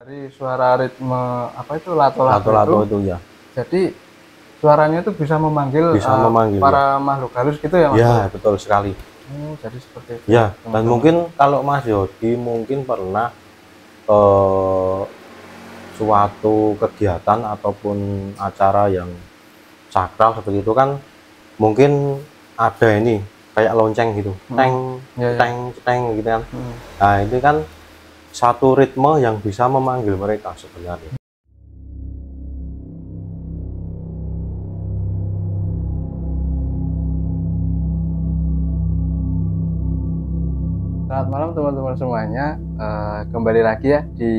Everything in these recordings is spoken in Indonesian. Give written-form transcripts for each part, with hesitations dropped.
Dari suara ritme apa itu lato-lato Lato-lato itu ya. jadi suaranya itu bisa memanggil, Memanggil ya. para makhluk halus gitu ya Mas? Ya, betul sekali. Oh, jadi seperti itu. Ya, dan teman-teman. mungkin kalau Mas Yodi mungkin pernah suatu kegiatan ataupun acara yang sakral seperti itu kan mungkin ada ini kayak lonceng gitu, teng teng teng gitu kan. Nah, ini kan satu ritme yang bisa memanggil mereka sebenarnya. Selamat malam teman-teman semuanya, kembali lagi ya di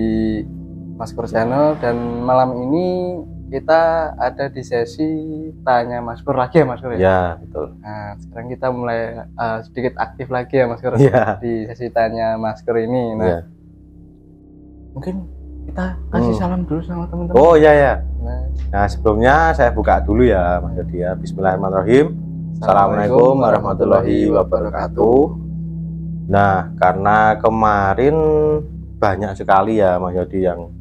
Maskur Channel, dan malam ini kita ada di sesi tanya Maskur lagi ya Maskur ya? Ya, betul. Nah, sekarang kita mulai sedikit aktif lagi ya Maskur ya. di sesi tanya Maskur ini. Nah, mungkin kita kasih salam dulu sama teman-teman. Oh iya ya. Nah, sebelumnya saya buka dulu ya Mas Yodi ya. Bismillahirrahmanirrahim. Assalamualaikum warahmatullahi wabarakatuh. Nah, karena kemarin banyak sekali ya Mas Yodi yang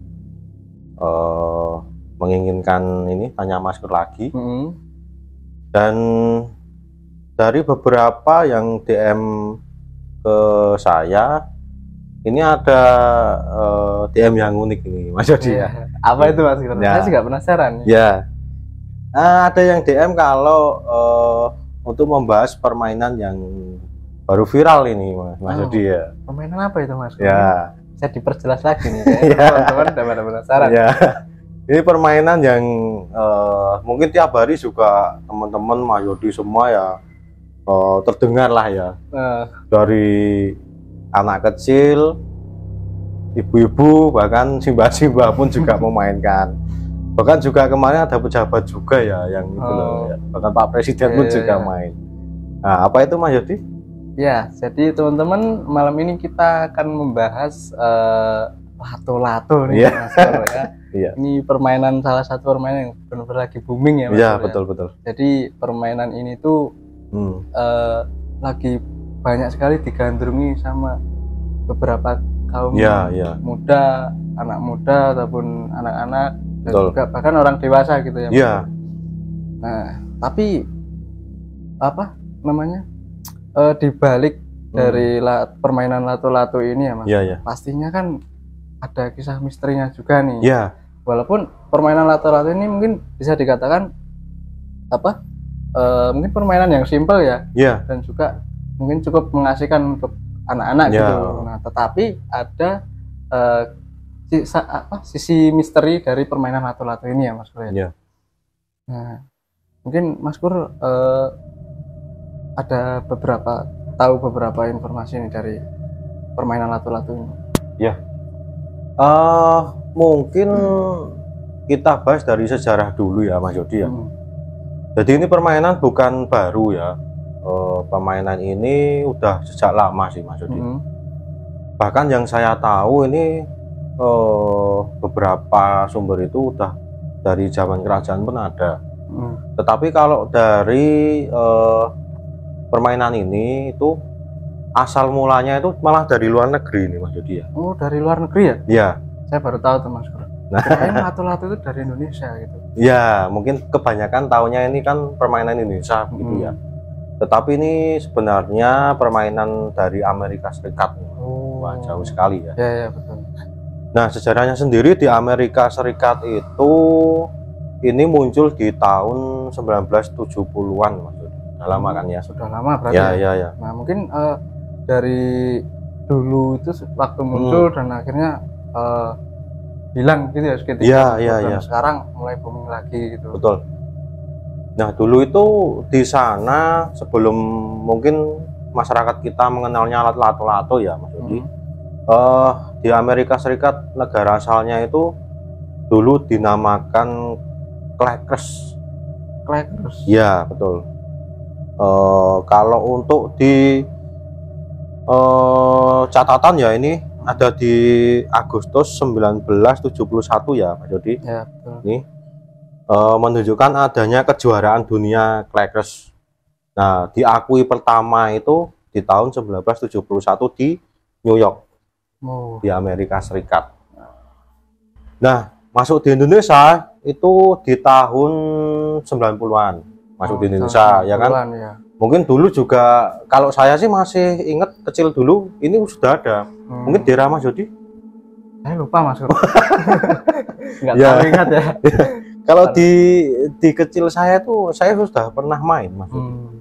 menginginkan ini tanya Maskur lagi. Dan dari beberapa yang DM ke saya, ini ada DM yang unik ini Mas Yodi ya. Apa itu Mas? Saya juga penasaran. Ya, ada yang DM kalau untuk membahas permainan yang baru viral ini Mas Yodi ya. Permainan apa itu Mas? Ya, saya diperjelas lagi nih teman-teman udah penasaran. Ya, ini permainan yang mungkin tiap hari juga teman-teman Mas Yodi semua ya terdengar lah ya, dari anak kecil, ibu-ibu, bahkan simbah-simbah pun juga memainkan. Bahkan juga kemarin ada pejabat juga ya yang itu loh, ya. Bahkan Pak Presiden pun juga main. Nah, apa itu Mas Yodi? Ya, jadi teman-teman malam ini kita akan membahas lato-lato nih Mas ya. Ini permainan, salah satu permainan yang benar-benar lagi booming ya Mas. Iya, betul. Jadi permainan ini tuh lagi banyak sekali digandrungi sama beberapa kaum muda, anak muda ataupun anak-anak, dan juga bahkan orang dewasa gitu ya Mas. Iya. Nah, tapi apa namanya? Di balik dari permainan lato-lato ini ya Mas, pastinya kan ada kisah misterinya juga nih. Walaupun permainan lato-lato ini mungkin bisa dikatakan apa, mungkin permainan yang simpel ya, dan juga mungkin cukup mengasihkan untuk anak-anak gitu. Nah, tetapi ada sisi misteri dari permainan lato-lato ini ya Mas Kur ya. Nah, mungkin Mas Kur ada tahu beberapa informasi ini dari permainan lato-lato ini. Ya, mungkin kita bahas dari sejarah dulu ya Mas Yodi ya. Jadi ini permainan bukan baru ya, permainan ini udah sejak lama sih Mas Yodi. Bahkan yang saya tahu ini beberapa sumber itu udah dari zaman kerajaan pun ada. Tetapi kalau dari permainan ini itu asal mulanya itu malah dari luar negeri nih Mas Yodi ya. Oh, dari luar negeri ya? Iya. Saya baru tahu tuh Mas Kur. Nah, lato-lato itu dari Indonesia gitu. Ya, mungkin kebanyakan taunya ini kan permainan Indonesia gitu ya. Tetapi ini sebenarnya permainan dari Amerika Serikat. Wah, jauh sekali ya. Ya, betul. Nah, sejarahnya sendiri di Amerika Serikat itu ini muncul di tahun 1970-an Mas. Lama kan ya, sudah lama berarti ya. Nah, mungkin dari dulu itu waktu muncul dan akhirnya hilang gitu ya sekitar sekarang mulai booming lagi gitu. Betul. Nah, dulu itu di sana sebelum mungkin masyarakat kita mengenalnya lato-lato ya Mas Yodi, di Amerika Serikat negara asalnya itu dulu dinamakan clackers. Ya, betul. Kalau untuk di catatan ya ini ada di Agustus 1971 ya Pak Jody. Ya, betul. Ini menunjukkan adanya kejuaraan dunia clackers. Nah, diakui pertama itu di tahun 1971 di New York, di Amerika Serikat. Nah, masuk di Indonesia itu di tahun 90-an. Masuk di Indonesia, ya kan? Ya. Mungkin dulu juga, kalau saya sih masih ingat kecil dulu, ini sudah ada. Mungkin di daerah Mas Yodi? Saya lupa Mas. Nggak tahu ingat ya. Kalau di kecil saya tuh, saya sudah pernah main Mas Yodi.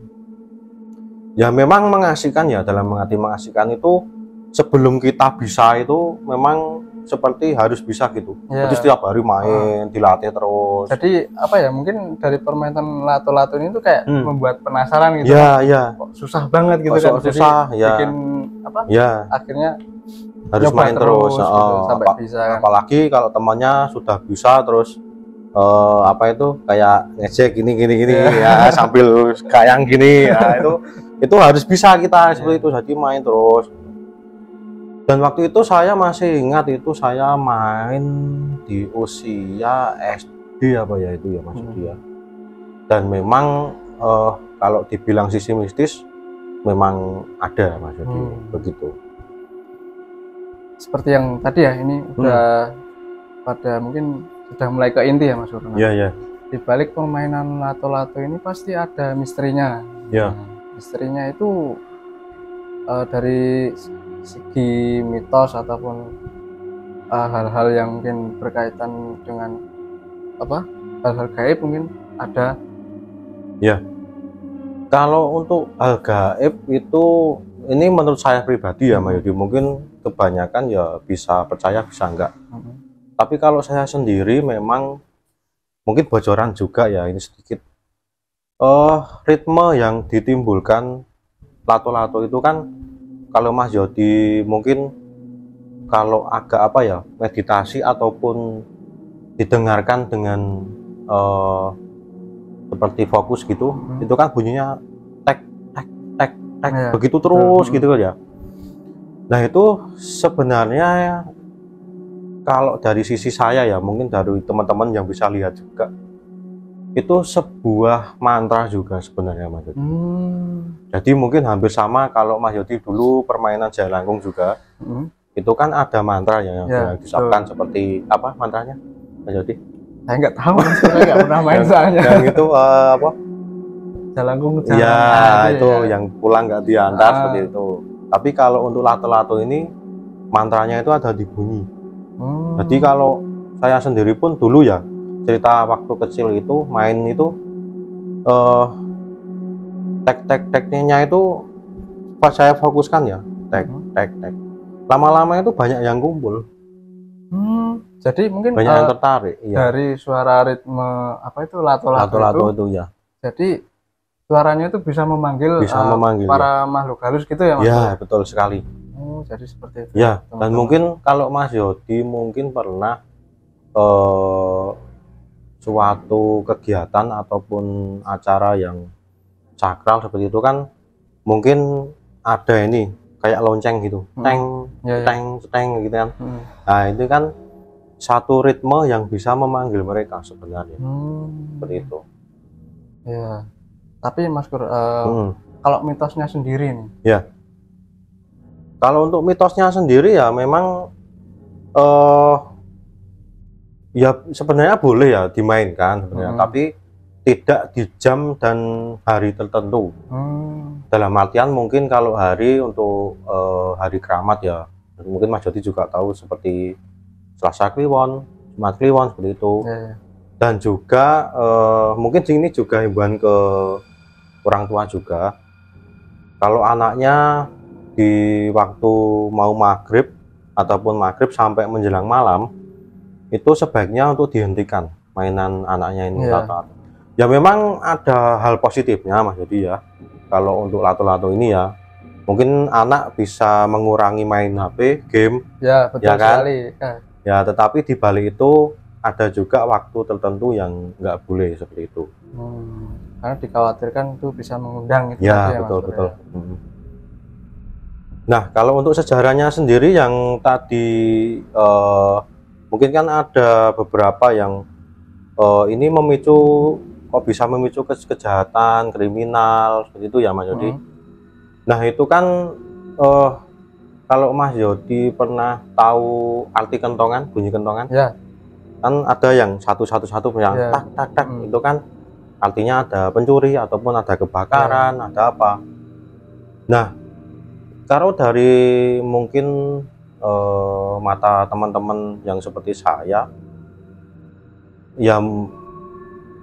Ya memang mengasihkan ya, dalam mengerti mengasihkan itu, sebelum kita bisa itu memang seperti harus bisa gitu. Ya. Jadi setiap hari main, dilatih terus. Jadi apa ya, mungkin dari permainan lato-lato ini tuh kayak membuat penasaran gitu. Ya, ya. Kok susah banget gitu kan. Susah, jadi ya. Bikin apa? Ya. Akhirnya harus main terus gitu, sampai bisa. Kan. Apalagi kalau temannya sudah bisa terus apa itu kayak ngejek gini ya sambil kayang gini ya itu harus bisa kita seperti itu, jadi main terus. Dan waktu itu saya masih ingat itu saya main di usia SD apa ya itu ya Mas Yodi ya. Dan memang kalau dibilang sisi mistis memang ada Mas Yodi begitu. Seperti yang tadi ya, ini udah pada mungkin sudah mulai ke inti ya Mas Purna. Iya, iya. Di balik permainan lato-lato ini pasti ada misterinya. Iya. Misterinya itu dari segi mitos ataupun hal-hal yang mungkin berkaitan dengan apa, hal-hal gaib mungkin ada. Ya, kalau untuk hal gaib itu ini menurut saya pribadi ya Mas Yodi, mungkin kebanyakan ya bisa percaya bisa enggak. Tapi kalau saya sendiri memang mungkin bocoran juga ya ini sedikit, ritme yang ditimbulkan lato-lato itu kan, kalau Mas Yodi mungkin kalau agak apa ya, meditasi ataupun didengarkan dengan seperti fokus gitu, itu kan bunyinya tek tek tek tek ya, begitu terus gitu kan ya. Nah itu sebenarnya kalau dari sisi saya ya, mungkin dari teman-teman yang bisa lihat juga, itu sebuah mantra juga sebenarnya Mas Yodi. Jadi mungkin hampir sama kalau Mas Yodi dulu permainan Jalangkung juga, itu kan ada mantra yang disabkan seperti apa mantranya Mas Yodi? Saya nggak tahu, saya nggak pernah main soalnya. Yang itu apa? Jalangkung. Ya itu ya, yang pulang nggak diantar seperti itu. Tapi kalau untuk lato-lato ini mantranya itu ada di bunyi. Jadi kalau saya sendiri pun dulu ya, cerita waktu kecil itu main itu tek-tek-teknya itu pas saya fokuskan ya, tek-tek-tek. Lama-lama itu banyak yang kumpul. Jadi mungkin banyak yang tertarik. Dari suara ritme apa itu lato-lato itu ya. Jadi suaranya itu bisa memanggil para makhluk halus gitu ya Mas? Ya, betul sekali. Jadi seperti itu. Ya, dan mungkin kalau Mas Yodi mungkin pernah suatu kegiatan ataupun acara yang sakral seperti itu kan, mungkin ada ini kayak lonceng gitu, teng gitu kan. Nah itu kan satu ritme yang bisa memanggil mereka sebenarnya, seperti itu. Ya, tapi Mas Kur, kalau mitosnya sendiri nih. Ya. Kalau untuk mitosnya sendiri ya memang ya sebenarnya boleh ya dimainkan sebenarnya, tapi tidak di jam dan hari tertentu. Dalam artian mungkin kalau hari untuk hari keramat ya, mungkin Mas Yodi juga tahu seperti Selasa Kliwon, Jumat Kliwon seperti itu. Dan juga mungkin ini juga himbauan ke orang tua juga, kalau anaknya di waktu mau maghrib ataupun maghrib sampai menjelang malam, itu sebaiknya untuk dihentikan mainan anaknya ini. Ya memang ada hal positifnya Mas Yodi ya, kalau untuk lato-lato ini ya, mungkin anak bisa mengurangi main HP, game, ya betul kan? Sekali. Ya tetapi di balik itu ada juga waktu tertentu yang nggak boleh seperti itu. Karena dikhawatirkan itu bisa mengundang itu. Ya betul. Nah kalau untuk sejarahnya sendiri yang tadi mungkin kan ada beberapa yang ini memicu, kok bisa memicu kejahatan, kriminal seperti itu ya Mas Yodi. Nah itu kan kalau Mas Yodi pernah tahu arti kentongan, bunyi kentongan? Ya. kan ada yang satu yang tak tak tak itu kan artinya ada pencuri ataupun ada kebakaran, ada apa. Nah, kalau dari mungkin mata teman-teman yang seperti saya, yang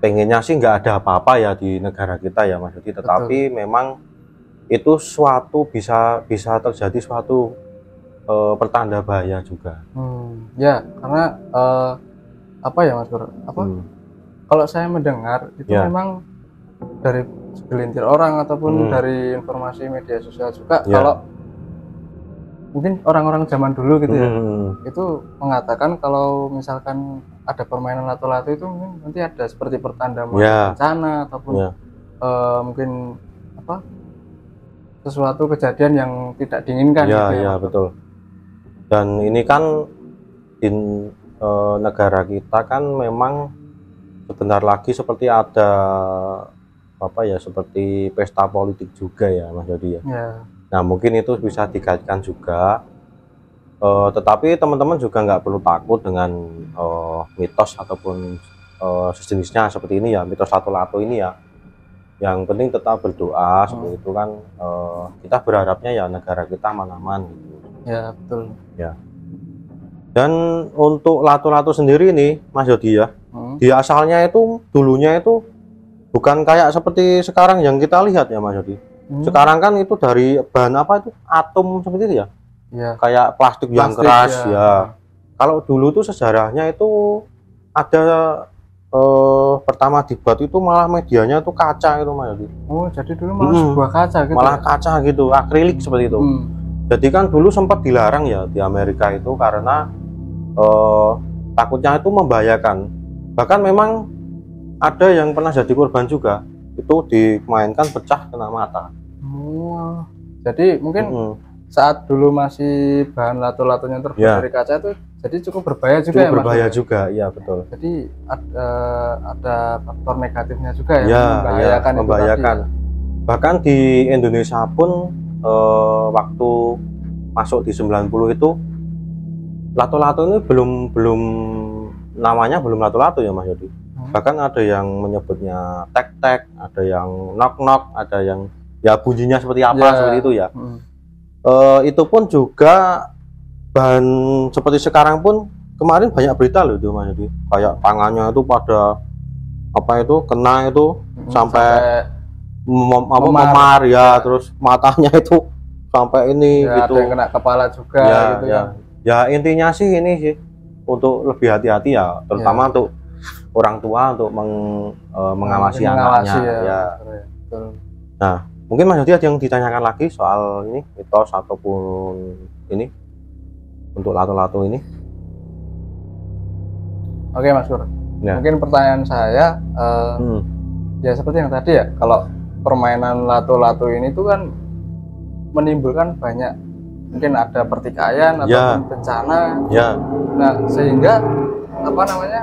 pengennya sih nggak ada apa-apa ya di negara kita ya Mas Yudi, tetapi memang itu suatu bisa terjadi suatu pertanda bahaya juga. Ya, karena apa ya Mas Bro? Kalau saya mendengar itu memang dari segelintir orang ataupun dari informasi media sosial juga, kalau mungkin orang-orang zaman dulu gitu ya, itu mengatakan kalau misalkan ada permainan lato-lato itu mungkin nanti ada seperti pertanda bencana ataupun mungkin apa sesuatu kejadian yang tidak diinginkan. Ya betul. Dan ini kan di negara kita kan memang sebentar lagi seperti ada apa ya, seperti pesta politik juga ya Mas Yodi ya. Nah mungkin itu bisa dikaitkan juga, tetapi teman-teman juga nggak perlu takut dengan mitos ataupun sejenisnya seperti ini ya, mitos lato-lato ini ya. Yang penting tetap berdoa seperti itu kan, kita berharapnya ya negara kita aman-aman gitu. Ya betul. Ya. Dan untuk lato-lato sendiri nih Mas Yodi ya, dia asalnya itu dulunya itu bukan kayak seperti sekarang yang kita lihat ya Mas Yodi. Sekarang kan itu dari bahan apa itu, atom seperti itu ya, kayak plastik yang keras ya. Kalau dulu tuh sejarahnya itu ada pertama dibuat itu malah medianya itu kaca itu Mas Yodi. Oh jadi dulu malah sebuah kaca gitu. Malah kaca gitu, akrilik seperti itu. Jadi kan dulu sempat dilarang ya di Amerika itu karena takutnya itu membahayakan. Bahkan memang ada yang pernah jadi korban juga, itu dimainkan pecah kena mata. Jadi mungkin saat dulu masih bahan lato-latonya terbuat dari kaca itu jadi cukup berbahaya juga, cukup berbahaya juga, ya betul. Jadi ada faktor negatifnya juga ya, membahayakan. Bahkan di Indonesia pun waktu masuk di 90 itu lato-lato ini belum namanya belum lato-lato ya Mas Yodi. Bahkan ada yang menyebutnya tek-tek, ada yang nok-nok, ada yang ya bunyinya seperti apa seperti itu ya. Itu pun juga bahan seperti sekarang pun kemarin banyak berita loh itu Mas Yodi, kayak tangannya itu pada apa itu kena itu sampai memar ya, terus matanya itu sampai ini gitu. Ada yang kena kepala juga gitu ya. Ya intinya sih ini sih untuk lebih hati-hati ya, terutama untuk orang tua untuk mengawasi anaknya ya. Nah mungkin Mas Yodi ada yang ditanyakan lagi soal ini mitos ataupun ini untuk lato-lato ini. Oke Mas Pur, mungkin pertanyaan saya ya seperti yang tadi ya, kalau permainan lato-lato ini tuh kan menimbulkan banyak, mungkin ada pertikaian ataupun bencana. Nah sehingga apa namanya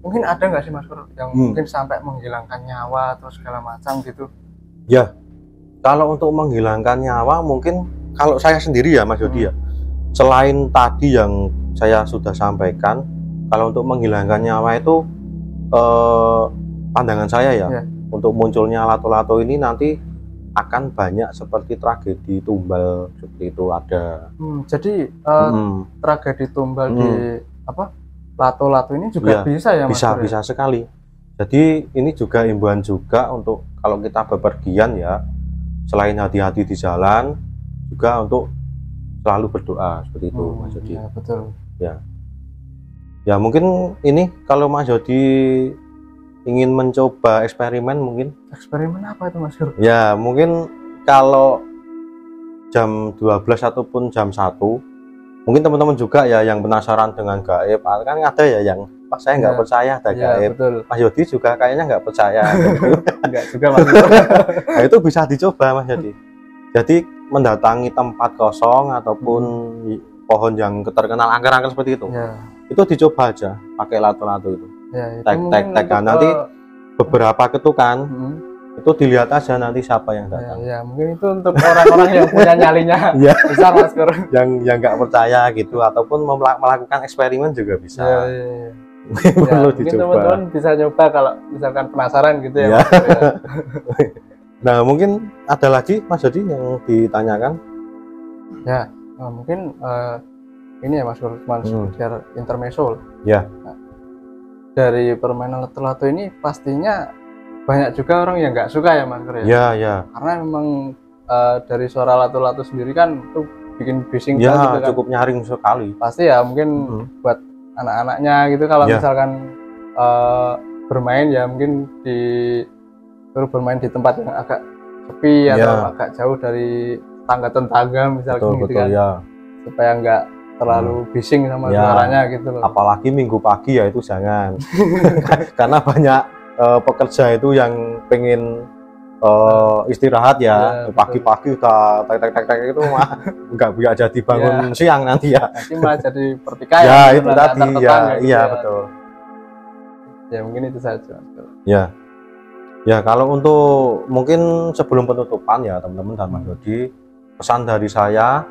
mungkin ada nggak sih Mas Pur yang mungkin sampai menghilangkan nyawa atau segala macam gitu? Ya kalau untuk menghilangkan nyawa mungkin kalau saya sendiri ya Mas Yodi ya, selain tadi yang saya sudah sampaikan, kalau untuk menghilangkan nyawa itu pandangan saya ya, untuk munculnya lato-lato ini nanti akan banyak seperti tragedi tumbal seperti itu ada. Jadi tragedi tumbal di apa lato-lato ini juga bisa ya Mas? Bisa sekali. Jadi ini juga himbauan juga untuk kalau kita bepergian ya, selain hati-hati di jalan juga untuk selalu berdoa seperti itu Mas Yodi. Ya, betul. Ya mungkin ini kalau Mas Yodi ingin mencoba eksperimen mungkin. Eksperimen apa itu Mas Yodi? Ya mungkin kalau jam 12 ataupun jam 1 mungkin teman-teman juga ya yang penasaran dengan gaib, kan ada ya yang saya nggak percaya ada gaib. Betul. Mas Yodi juga kayaknya nggak percaya. Enggak juga Mas. Nah, itu bisa dicoba Mas Yodi. Jadi mendatangi tempat kosong ataupun pohon yang terkenal angker-angker seperti itu, itu dicoba aja pakai lato-lato itu. Tek-tek-tek nanti beberapa ketukan itu dilihat aja nanti siapa yang datang. Ya mungkin itu untuk orang-orang yang punya nyalinya ya. besar masker. Yang nggak percaya gitu, ataupun melakukan eksperimen juga bisa. Ya. Perlu mungkin dicoba. Teman-teman bisa nyoba kalau misalkan penasaran gitu ya. Ya. Nah mungkin ada lagi Mas Dodi yang ditanyakan? Ya, mungkin ini ya Mas Lukman, biar intermezzo. Ya. Nah, dari permainan lato-lato ini pastinya banyak juga orang yang nggak suka ya Mas ya. Ya, ya. Karena memang dari suara lato-lato sendiri kan itu bikin bising ya, gitu kan. cukup nyaring sekali. Pasti ya mungkin buat anak-anaknya gitu kalau misalkan bermain ya mungkin bermain di tempat yang agak sepi atau agak jauh dari tangga-tangga misalkan gitu kan. Ya. Supaya nggak terlalu bising sama suaranya gitu loh. Apalagi minggu pagi ya itu jangan. Karena banyak pekerja itu yang pengen istirahat ya, pagi-pagi udah tek itu mah nggak jadi bangun siang nanti ya. Nanti malah jadi pertikaian. Ya itu tadi ya, iya betul. Ya mungkin itu saja. Ya kalau untuk mungkin sebelum penutupan ya teman-teman dan Mas Dodi, pesan dari saya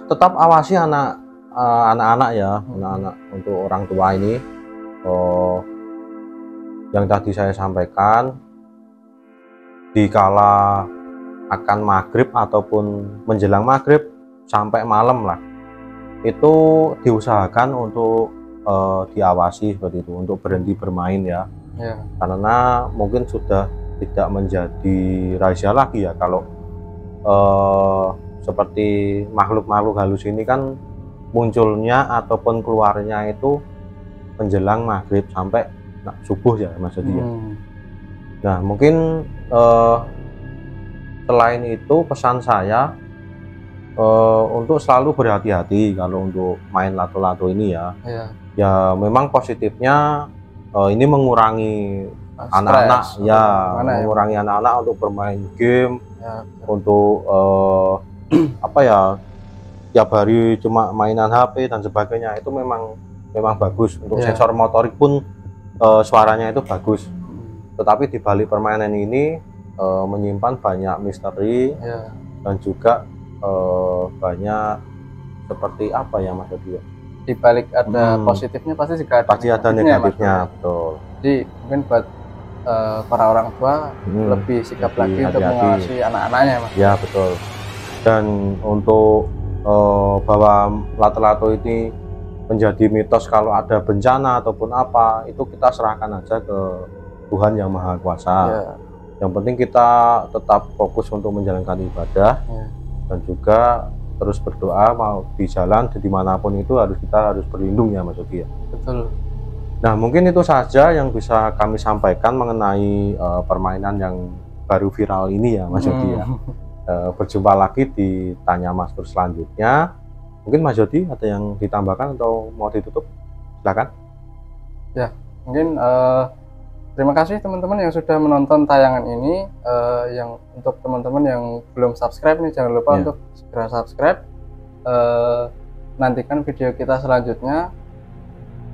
tetap awasi anak-anak ya, anak-anak untuk orang tua ini yang tadi saya sampaikan. Dikala akan maghrib ataupun menjelang maghrib sampai malam lah, itu diusahakan untuk diawasi seperti itu, untuk berhenti bermain ya. Karena mungkin sudah tidak menjadi rahasia lagi ya kalau seperti makhluk-makhluk halus ini kan munculnya ataupun keluarnya itu menjelang maghrib sampai subuh ya Mas Dodi ya. Nah mungkin selain itu pesan saya untuk selalu berhati-hati kalau untuk main lato-lato ini ya. Ya memang positifnya ini mengurangi anak-anak mengurangi anak-anak untuk bermain game, untuk apa ya, tiap hari cuma mainan HP dan sebagainya. Itu memang bagus untuk sensor motorik pun suaranya itu bagus. Tetapi di balik permainan ini menyimpan banyak misteri dan juga banyak seperti apa ya Mas Dodi? Di balik ada positifnya pasti juga ada negatifnya, betul. Jadi mungkin buat para orang tua lebih sikap lagi untuk mengawasi anak-anaknya Mas. Ya betul. Dan untuk bahwa lato-lato ini menjadi mitos kalau ada bencana ataupun apa, itu kita serahkan aja ke Tuhan Yang Maha Kuasa. Yang penting kita tetap fokus untuk menjalankan ibadah dan juga terus berdoa, mau di jalan dimanapun itu kita harus berlindung ya Mas Dodi ya. Betul. Nah mungkin itu saja yang bisa kami sampaikan mengenai permainan yang baru viral ini ya Mas Dodi ya. Berjumpa lagi di Tanya Maskur selanjutnya. Mungkin Mas Dodi ada yang ditambahkan atau mau ditutup? Silakan. Ya mungkin terima kasih teman-teman yang sudah menonton tayangan ini. Yang untuk teman-teman yang belum subscribe nih, jangan lupa untuk segera subscribe. Nantikan video kita selanjutnya,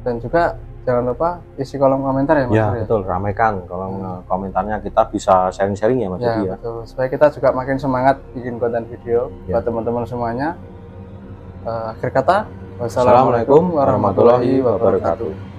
dan juga jangan lupa isi kolom komentar ya Mas. Ya betul, ramaikan kolom komentarnya, kita bisa sharing-sharing ya Mas Dodi ya. Betul, supaya kita juga makin semangat bikin konten video buat teman-teman semuanya. Akhir kata, wassalamualaikum warahmatullahi wabarakatuh.